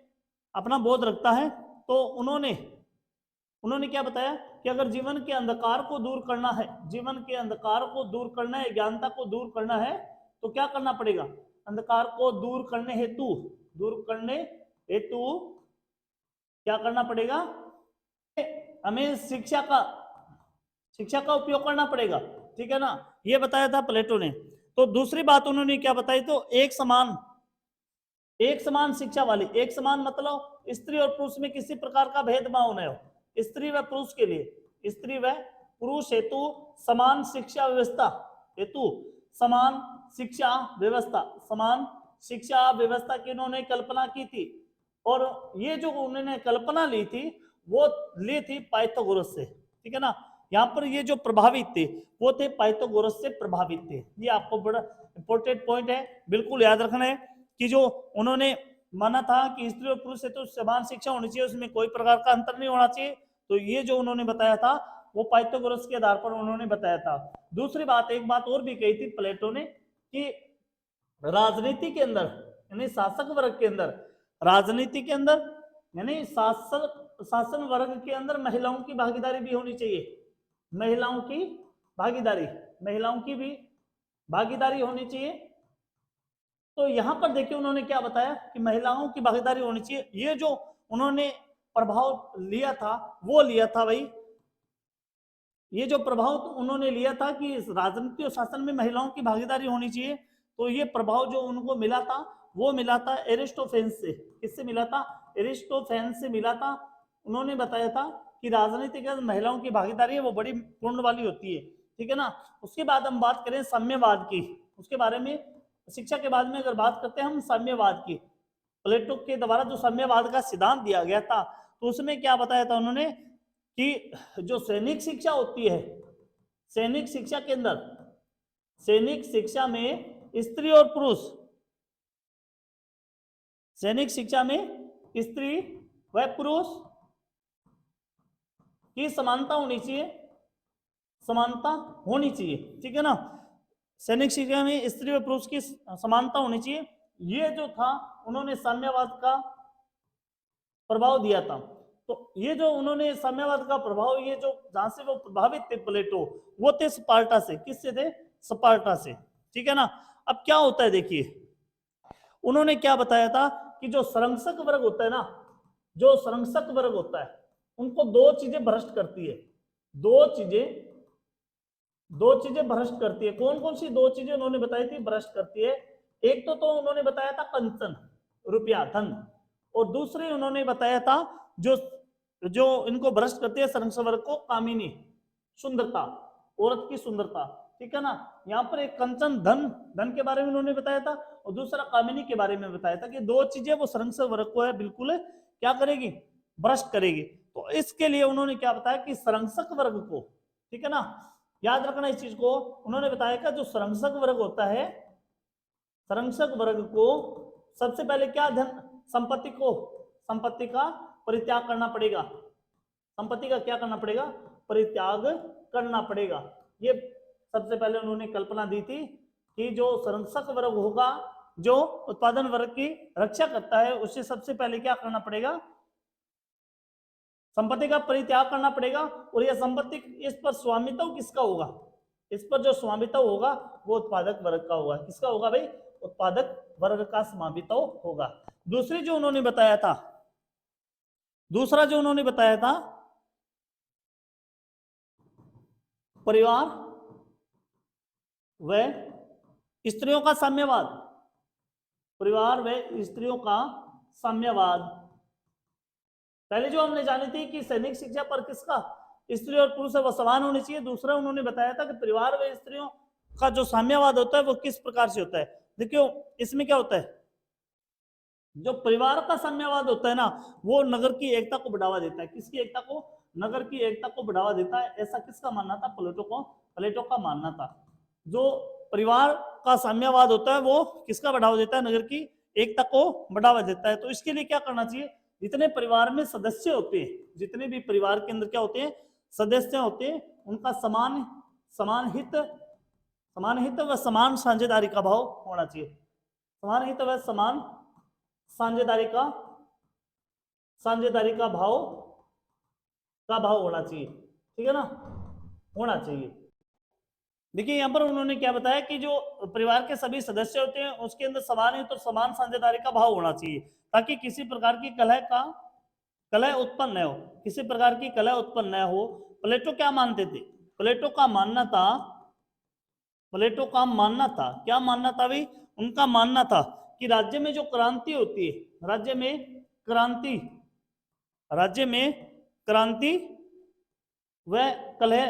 अपना बोध रखता है। तो उन्होंने क्या बताया कि अगर जीवन के अंधकार को दूर करना है, जीवन के अंधकार को दूर करना है, ज्ञानता को दूर करना है, तो क्या करना पड़ेगा? अंधकार को दूर करने हेतु क्या करना पड़ेगा? हमें शिक्षा का शिक्षा का उपयोग करना पड़ेगा, ठीक है ना, ये बताया था प्लेटो ने। तो दूसरी बात उन्होंने क्या बताई, तो एक समान शिक्षा वाली, एक समान मतलब स्त्री और पुरुष में किसी प्रकार का भेदभाव न हो, स्त्री व पुरुष के लिए, स्त्री व पुरुष हेतु समान शिक्षा व्यवस्था, हेतु समान शिक्षा व्यवस्था, समान शिक्षा व्यवस्था की उन्होंने कल्पना की थी। और ये जो उन्होंने कल्पना ली थी वो ली थी पाइथागोरस से, ठीक है ना। यहाँ पर ये जो प्रभावित थे वो थे पाइथागोरस से प्रभावित थे। ये आपको बड़ा इंपॉर्टेंट पॉइंट है, बिल्कुल याद रखना है कि जो उन्होंने माना था कि स्त्री और पुरुष से तो समान शिक्षा होनी चाहिए, उसमें कोई प्रकार का अंतर नहीं होना चाहिए, तो ये जो उन्होंने बताया था वो पाइथागोरस के आधार पर उन्होंने बताया था। दूसरी बात, एक बात और भी कही थी प्लेटो ने कि राजनीति के अंदर यानी शासक वर्ग के अंदर, राजनीति के अंदर यानी शासन वर्ग के अंदर महिलाओं की भागीदारी भी होनी चाहिए, महिलाओं की भागीदारी, महिलाओं की भी भागीदारी होनी चाहिए। तो यहां पर देखिए उन्होंने क्या बताया कि महिलाओं की भागीदारी होनी चाहिए। ये जो उन्होंने प्रभाव लिया था वो लिया था भाई, ये जो प्रभाव तो उन्होंने लिया था कि राजनीति और शासन में महिलाओं की भागीदारी होनी चाहिए, तो ये प्रभाव जो उनको मिला था वो मिला था एरिस्टोफेन्स से। किससे मिला था? एरिस्टोफेन्स से मिला था। उन्होंने बताया था कि राजनीति के अंदर महिलाओं की भागीदारी है वो बड़ी पूर्ण वाली होती है, ठीक है ना। उसके बाद हम बात करें साम्यवाद की, उसके बारे में शिक्षा के बाद में अगर बात करते हैं हम साम्यवाद की, प्लेटो के द्वारा जो साम्यवाद का सिद्धांत दिया गया था, तो उसमें क्या बताया था उन्होंने कि जो सैनिक शिक्षा होती है, सैनिक शिक्षा के अंदर, सैनिक शिक्षा में स्त्री और पुरुष, सैनिक शिक्षा में स्त्री व पुरुष की समानता होनी चाहिए, समानता होनी चाहिए, ठीक है ना। सैनिक शिक्षा में स्त्री व पुरुष की समानता होनी चाहिए, ये जो था उन्होंने साम्यवाद का प्रभाव दिया था। तो ये जो उन्होंने साम्यवाद का प्रभाव, ये जो जहां से वो प्रभावित थे प्लेटो, वो थे स्पार्टा से। किससे थे? स्पार्टा से, ठीक है ना। अब क्या होता है देखिए, उन्होंने क्या बताया था कि जो संरक्षक वर्ग होता है ना, जो संरक्षक वर्ग होता है उनको दो चीजें भ्रष्ट करती है, दो चीजें भ्रष्ट करती है। कौन कौन सी दो चीजें उन्होंने बताई थी भ्रष्ट करती है? एक तो उन्होंने बताया था कंचन, रुपया, धन, और दूसरे उन्होंने बताया था जो जो इनको भ्रष्ट करती है संरक्षक वर्ग को, कामिनी, सुंदरता, औरत की सुंदरता, ठीक है ना। यहाँ पर एक कंचन धन, धन के बारे में उन्होंने बताया था, और दूसरा कामिनी के बारे में बताया था कि दो चीजें वो संरक्षक वर्ग को है बिल्कुल क्या करेगी? भ्रष्ट करेगी। तो इसके लिए उन्होंने क्या बताया कि संरक्षक वर्ग को, ठीक है ना, याद रखना इस चीज को, उन्होंने बताया कि जो संरक्षक वर्ग होता है, संरक्षक वर्ग को सबसे पहले क्या, धन, संपत्ति का परित्याग करना पड़ेगा, संपत्ति का क्या करना पड़ेगा? परित्याग करना पड़ेगा। ये सबसे पहले उन्होंने कल्पना दी थी कि जो संरक्षक वर्ग होगा, जो उत्पादन वर्ग की रक्षा करता है, उसे सबसे पहले क्या करना पड़ेगा? संपत्ति का परित्याग करना पड़ेगा। और यह संपत्ति, इस पर स्वामित्व किसका होगा? इस पर जो स्वामित्व होगा वो उत्पादक वर्ग का होगा। किसका होगा भाई? उत्पादक वर्ग का स्वामित्व होगा। दूसरी जो उन्होंने बताया था, दूसरा जो उन्होंने बताया था, परिवार व स्त्रियों का साम्यवाद, परिवार व स्त्रियों का साम्यवाद। पहले जो हमने जानी थी कि सैनिक शिक्षा पर किसका, स्त्री और पुरुष है वो समान होनी चाहिए। दूसरा उन्होंने बताया था कि परिवार व स्त्रियों का जो साम्यवाद होता है वो किस प्रकार से होता है। देखियो इसमें क्या होता है, जो परिवार का साम्यवाद होता है ना, वो नगर की एकता को बढ़ावा देता है। किसकी एकता को? नगर की एकता को बढ़ावा देता है। ऐसा किसका मानना था? प्लेटो का मानना था। जो परिवार का साम्यवाद होता है वो किसका बढ़ावा देता है? नगर की एकता को बढ़ावा देता है। तो इसके लिए क्या करना चाहिए? जितने परिवार में सदस्य होते हैं, जितने भी परिवार के अंदर क्या होते हैं, सदस्य होते हैं, उनका समान समान हित व समान साझेदारी का भाव होना चाहिए। समान हित व समान साझेदारी का भाव होना चाहिए, ठीक है ना, होना चाहिए। देखिए यहाँ पर उन्होंने क्या बताया कि जो परिवार के सभी सदस्य होते हैं उसके अंदर समान हित और समान साझेदारी का भाव होना चाहिए, ताकि किसी प्रकार की कलह उत्पन्न न हो, किसी प्रकार की कलह उत्पन्न न हो। प्लेटो क्या मानते थे? प्लेटो का मानना था, प्लेटो का मानना था, क्या मानना था भाई? उनका मानना था कि राज्य में जो क्रांति होती है, राज्य में क्रांति, राज्य में क्रांति व कलह,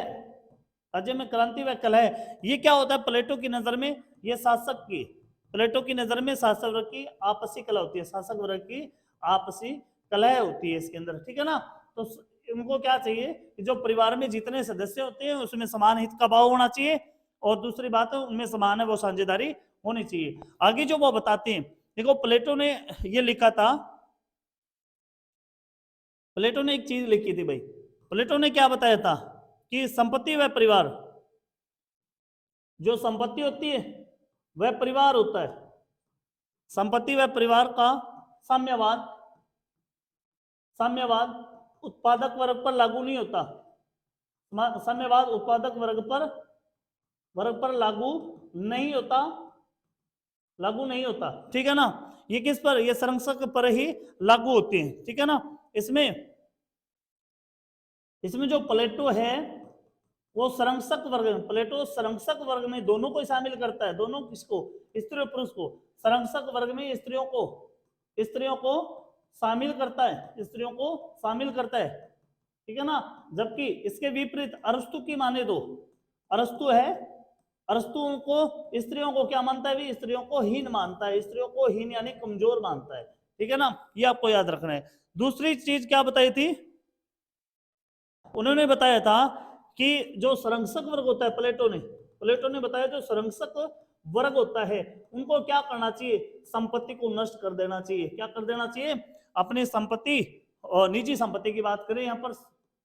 राज्य में क्रांति व कलह, ये क्या होता है प्लेटो की नजर में? ये शासक की, प्लेटो की नजर में शासक वर्ग की आपसी कलह होती है, शासक वर्ग की आपसी कलह होती है इसके अंदर, ठीक है ना। तो उनको क्या चाहिए कि जो परिवार में जितने सदस्य होते हैं उसमें समान हित का भाव होना चाहिए, और दूसरी बात उनमें समान है वो साझेदारी होनी चाहिए। आगे जो वो बताते हैं, देखो प्लेटो ने ये लिखा था, प्लेटो ने एक चीज लिखी थी भाई, प्लेटो ने क्या बताया था कि संपत्ति व परिवार, जो संपत्ति होती है वह परिवार होता है, संपत्ति व परिवार का साम्यवाद, साम्यवाद उत्पादक वर्ग पर लागू नहीं होता, साम्यवाद उत्पादक वर्ग पर लागू नहीं होता, लागू नहीं होता, ठीक है ना। ये किस पर? ये संरक्षक पर ही लागू होते हैं, ठीक है ना। इसमें जो प्लेटो है वो संरक्षक वर्ग, प्लेटो संरक्षक वर्ग में दोनों को शामिल करता है, दोनों किसको? स्त्री और पुरुष को। संरक्षक वर्ग में स्त्रियों को शामिल करता है, स्त्रियों को शामिल करता है, ठीक है ना। जबकि इसके विपरीत अरस्तु की माने तो, अरस्तु है, अरस्तु को स्त्रियों को क्या मानता है? स्त्रियों को हीन मानता है, स्त्रियों को हीन यानी कमजोर मानता है, ठीक है ना। ये आपको याद रखना है। दूसरी चीज क्या बताई थी? उन्होंने बताया था कि जो संरक्षक वर्ग होता है, प्लेटो ने बताया जो संरक्षक वर्ग होता है उनको क्या करना चाहिए? संपत्ति को नष्ट कर देना चाहिए। क्या कर देना चाहिए? अपनी संपत्ति और निजी संपत्ति की बात करें यहाँ पर,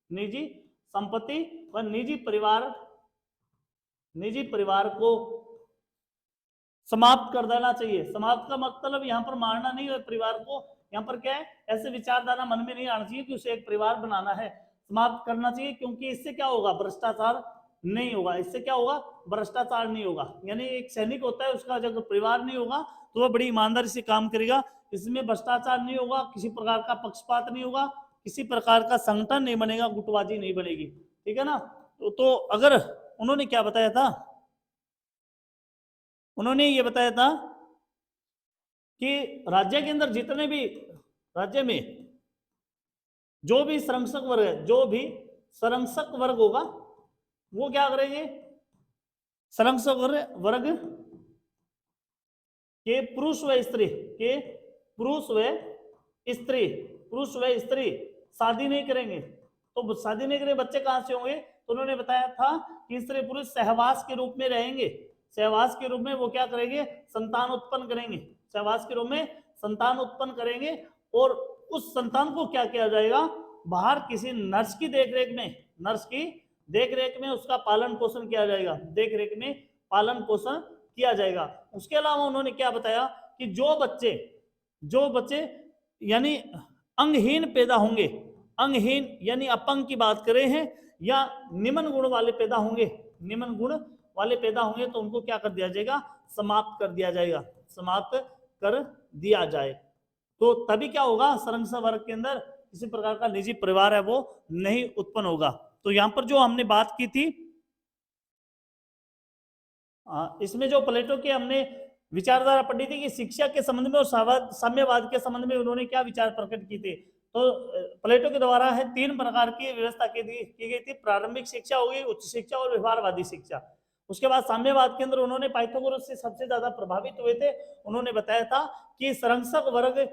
निजी संपत्ति व निजी परिवार को समाप्त कर देना चाहिए। समाप्त का मतलब यहाँ पर मारना नहीं है परिवार को, यहाँ पर क्या है, ऐसे विचारधारा मन में नहीं आना चाहिए कि उसे एक परिवार बनाना है, समाप्त करना चाहिए, क्योंकि इससे क्या होगा? भ्रष्टाचार नहीं होगा। इससे क्या होगा? भ्रष्टाचार नहीं होगा। यानी एक सैनिक होता है, उसका जब परिवार नहीं होगा तो वह बड़ी ईमानदारी से काम करेगा, इसमें भ्रष्टाचार नहीं होगा, किसी प्रकार का पक्षपात नहीं होगा, किसी प्रकार का संगठन नहीं बनेगा, गुटबाजी नहीं बनेगी, ठीक है ना। तो अगर उन्होंने क्या बताया था? उन्होंने ये बताया था कि राज्य के अंदर जितने भी, राज्य में जो भी संरक्षक वर्ग है, जो भी संरक्षक वर्ग होगा वो क्या करेंगे? संरक्षक वर्ग के पुरुष व स्त्री शादी नहीं करेंगे। तो शादी नहीं करेंगे, बच्चे कहां से होंगे? तो उन्होंने बताया था कि स्त्री पुरुष सहवास के रूप में रहेंगे, सहवास के रूप में वो क्या करेंगे? संतान उत्पन्न करेंगे, सहवास के रूप में संतान उत्पन्न करेंगे, और उस संतान को क्या किया जाएगा? बाहर किसी नर्स की देखरेख में, नर्स की देखरेख में उसका पालन पोषण किया जाएगा, देखरेख में पालन पोषण किया जाएगा। उसके अलावा उन्होंने क्या बताया कि जो बच्चे यानी अंगहीन पैदा होंगे, अंगहीन यानी अपंग की बात करें हैं, या निम्न गुण वाले पैदा होंगे, निम्न गुण वाले पैदा होंगे, तो उनको क्या कर दिया जाएगा? समाप्त कर दिया जाएगा, समाप्त कर दिया जाए। तो तभी क्या होगा? संरक्षक वर्ग के अंदर किसी प्रकार का निजी परिवार है वो नहीं उत्पन्न होगा। तो यहां पर जो हमने बात की थी, इसमें जो प्लेटो के हमने विचारधारा पढ़ी थी कि शिक्षा के संबंध में और साम्यवाद के संबंध में उन्होंने क्या विचार प्रकट किए थे। तो प्लेटो के द्वारा है 3 प्रकार की व्यवस्था की गई थी। प्रारंभिक शिक्षा हो गई, उच्च शिक्षा और व्यवहारवादी शिक्षा। उसके बाद साम्यवाद के अंदर उन्होंने पाइथागोरस से सबसे ज्यादा प्रभावित हुए थे। उन्होंने बताया था कि संरक्षक वर्ग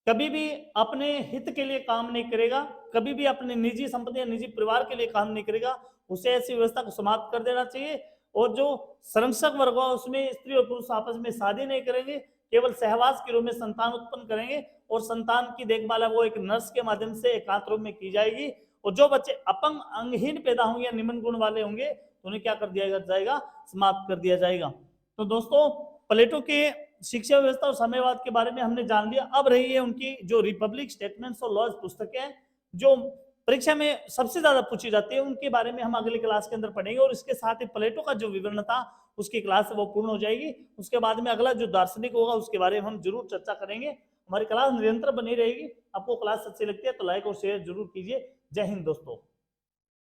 कभी भी अपने हित के लिए काम नहीं करेगा, कभी भी अपने निजी संपत्ति या निजी परिवार के लिए काम नहीं करेगा, उसे ऐसी व्यवस्था को समाप्त कर देना चाहिए। और जो संरक्षक वर्ग होगा उसमें स्त्री और पुरुष आपस में शादी नहीं करेंगे, केवल सहवास के रूप में संतान उत्पन्न करेंगे, और संतान की देखभाल है वो एक नर्स के माध्यम से एकांत रूप में की जाएगी। और जो बच्चे अपंग अंगहीन पैदा होंगे या निम्न गुण वाले होंगे तो उन्हें क्या कर दिया जाएगा? समाप्त कर दिया जाएगा। तो दोस्तों प्लेटो के शिक्षा व्यवस्था और साम्यवाद के बारे में हमने जान लिया। अब रही है उनकी जो रिपब्लिक स्टेटमेंट्स और लॉज पुस्तकें हैं जो परीक्षा में सबसे ज्यादा पूछी जाती है, उनके बारे में हम अगली क्लास के अंदर पढ़ेंगे। और इसके साथ ही प्लेटो का जो विवरण था उसकी क्लास वो पूर्ण हो जाएगी। उसके बाद में अगला जो दार्शनिक होगा उसके बारे में हम जरूर चर्चा करेंगे। हमारी क्लास निरंतर बनी रहेगी। आपको क्लास अच्छी लगती है तो लाइक और शेयर जरूर कीजिए। जय हिंद दोस्तों।